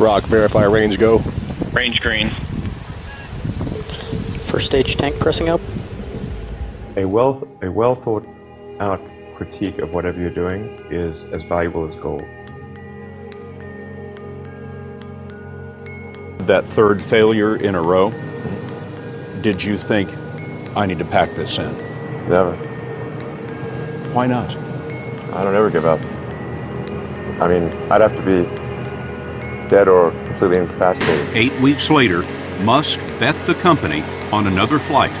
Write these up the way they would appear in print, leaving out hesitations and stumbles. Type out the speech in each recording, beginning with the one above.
Rock, verify range, go. Range green. First stage tank pressing up. A well thought out critique of whatever you're doing is as valuable as gold. That third failure in a row, did you think, I need to pack this in? Never. Why not? I don't ever give up. I mean, I'd have to be dead or completely incapacitated. 8 weeks later, Musk bet the company on another flight.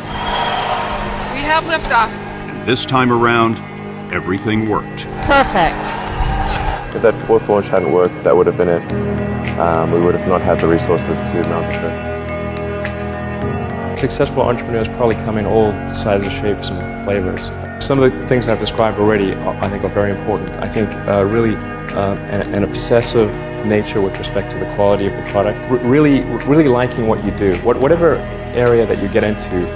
We have liftoff. And this time around, everything worked. Perfect. If that fourth launch hadn't worked, that would have been it. We would have not had the resources to mount the ship. Successful entrepreneurs probably come in all sizes, shapes, and flavors. Some of the things I've described already, I think, are very important. I think really an obsessive nature with respect to the quality of the product. Really liking what you do, whatever area that you get into.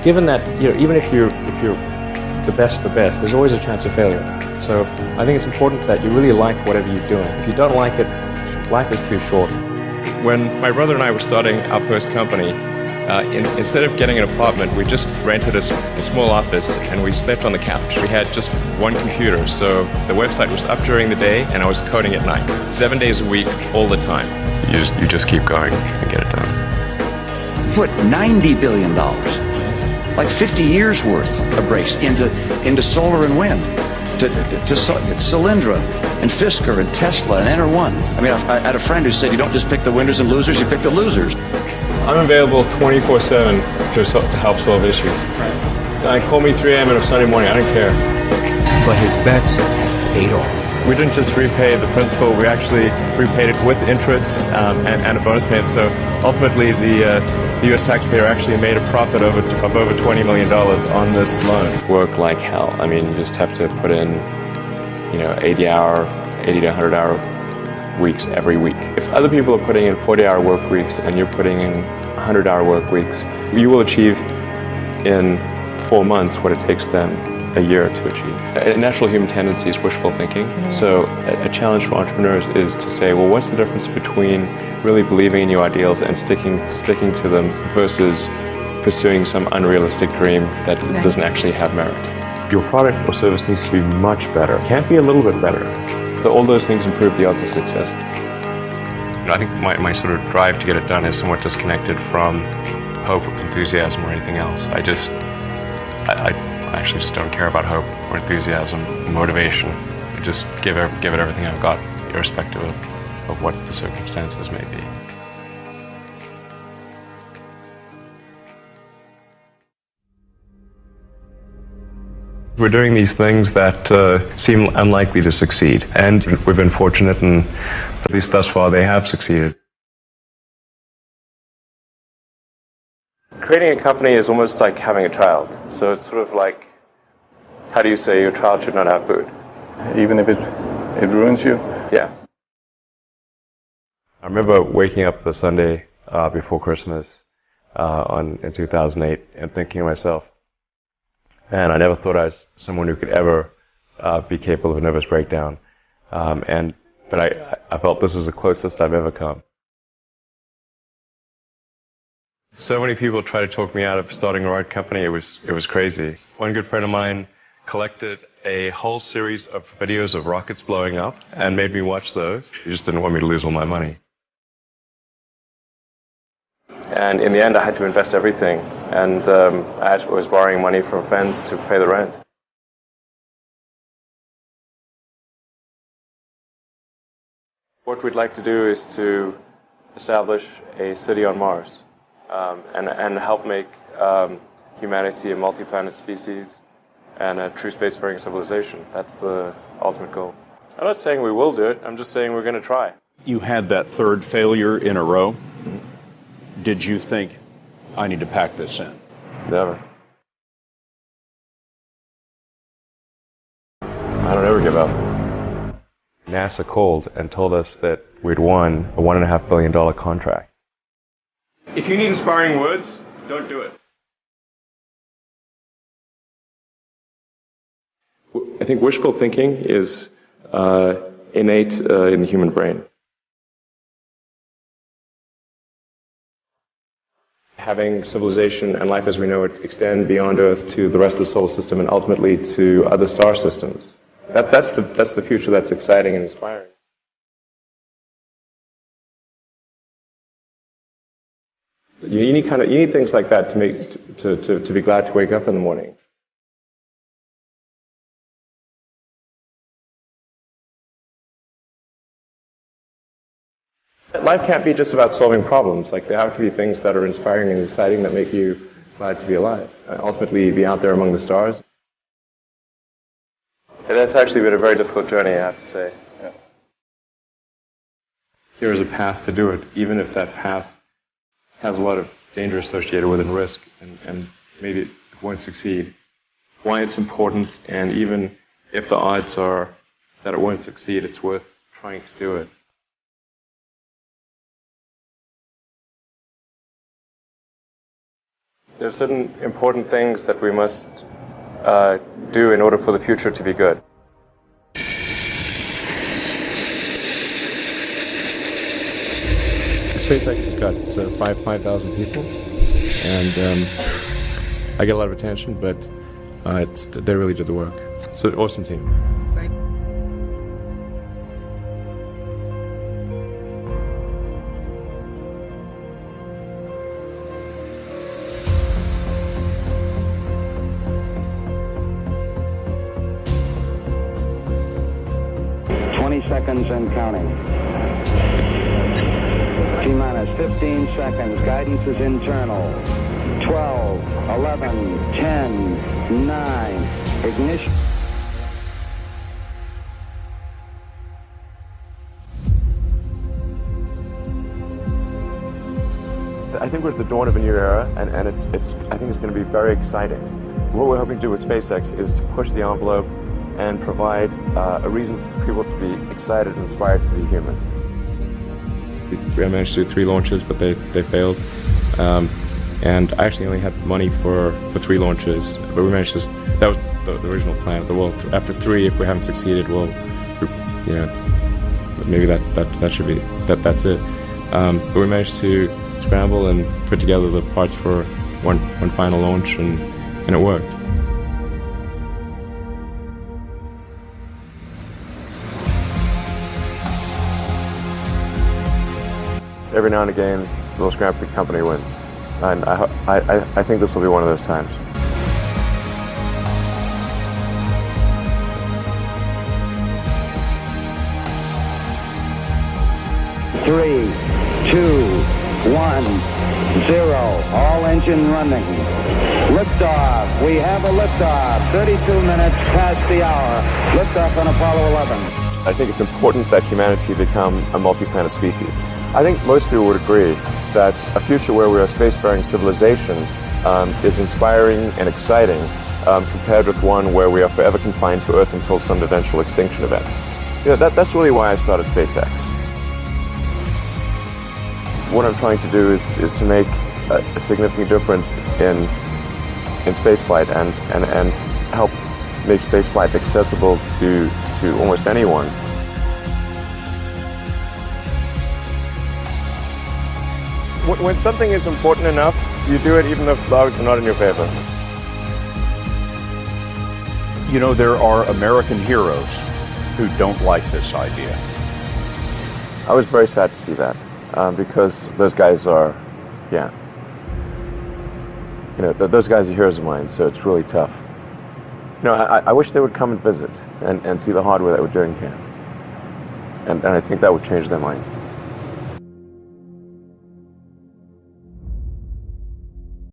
Given that, even if you're the best, there's always a chance of failure. So I think it's important that you really like whatever you're doing. If you don't like it, life is too short. When my brother and I were starting our first company, instead of getting an apartment, we just rented a small office and we slept on the couch. We had just one computer, so the website was up during the day and I was coding at night. 7 days a week, all the time. You just keep going and get it done. Put $90 billion, like 50 years worth of breaks into solar and wind, to Solyndra and Fisker and Tesla and Enter1. I mean, I had a friend who said you don't just pick the winners and losers, you pick the losers. I'm available 24/7 to help solve issues. Call me 3 a.m. on a Sunday morning, I don't care. But his bets paid off. We didn't just repay the principal, we actually repaid it with interest and a bonus payment. So ultimately, the U.S. taxpayer actually made a profit of over $20 million on this loan. Work like hell. I mean, you just have to put in, 80 to 100 hour weeks every week. If other people are putting in 40-hour work weeks and you're putting in 100-hour work weeks, you will achieve in 4 months what it takes them a year to achieve. A natural human tendency is wishful thinking. So a challenge for entrepreneurs is to say, well, what's the difference between really believing in your ideals and sticking to them versus pursuing some unrealistic dream that doesn't actually have merit? Your product or service needs to be much better. It can't be a little bit better. So all those things improve the odds of success. I think my sort of drive to get it done is somewhat disconnected from hope, enthusiasm, or anything else. I actually just don't care about hope or enthusiasm, motivation. I just give it everything I've got, irrespective of what the circumstances may be. We're doing these things that seem unlikely to succeed, and we've been fortunate, and at least thus far they have succeeded. Creating a company is almost like having a child. So it's sort of like, how do you say your child should not have food? Even if it ruins you? Yeah. I remember waking up the Sunday before Christmas in 2008 and thinking to myself, and I never thought I was someone who could ever be capable of a nervous breakdown. But I felt this was the closest I've ever come. So many people tried to talk me out of starting a ride company. It was crazy. One good friend of mine collected a whole series of videos of rockets blowing up and made me watch those. He just didn't want me to lose all my money. And in the end, I had to invest everything. And I was borrowing money from friends to pay the rent. What we'd like to do is to establish a city on Mars and help make humanity a multi-planet species and a true spacefaring civilization. That's the ultimate goal. I'm not saying we will do it. I'm just saying we're going to try. You had that third failure in a row. Did you think, I need to pack this in? Never. I don't ever give up. NASA called and told us that we'd won a $1.5 billion contract. If you need inspiring words, don't do it. I think wishful thinking is innate in the human brain. having civilization and life as we know it extend beyond Earth to the rest of the solar system and ultimately to other star systems. That's the future that's exciting and inspiring. You need things like that to be glad to wake up in the morning. Life can't be just about solving problems. Like, there have to be things that are inspiring and exciting that make you glad to be alive. Ultimately, be out there among the stars. And that's actually been a very difficult journey, I have to say. Yeah. Here is a path to do it, even if that path has a lot of danger associated with it and risk, and maybe it won't succeed. Why it's important, and even if the odds are that it won't succeed, it's worth trying to do it. There are certain important things that we must do in order for the future to be good. SpaceX has got 5,000 people, and I get a lot of attention, but they really did the work. It's an awesome team. Thank you. Seconds and counting. T-minus 15 seconds. Guidance is internal. 12, 11, 10, 9. Ignition. I think we're at the dawn of a new era, and I think it's going to be very exciting. What we're hoping to do with SpaceX is to push the envelope and provide a reason for people to be excited and inspired to be human. We managed to do 3 launches, but they failed. And I actually only had money for 3 launches, but we managed to. That was the original plan. Well, after 3, if we haven't succeeded, well, maybe that should be that's it. But we managed to scramble and put together the parts for one final launch, and it worked. Every now and again, the little scrap company wins, and I think this will be one of those times. Three, 2, 1, 0. All engine running. Liftoff. We have a liftoff. 32 minutes past the hour. Liftoff on Apollo 11. I think it's important that humanity become a multi-planet species. I think most people would agree that a future where we're a spacefaring civilization is inspiring and exciting compared with one where we are forever confined to Earth until some eventual extinction event. That's really why I started SpaceX. What I'm trying to do is to make a significant difference in spaceflight and help make spaceflight accessible to almost anyone. When something is important enough, you do it even if the odds are not in your favor. You know, there are American heroes who don't like this idea. I was very sad to see that, because those guys are, those guys are heroes of mine, so it's really tough. I wish they would come and visit and see the hardware that we're doing here. And I think that would change their mind.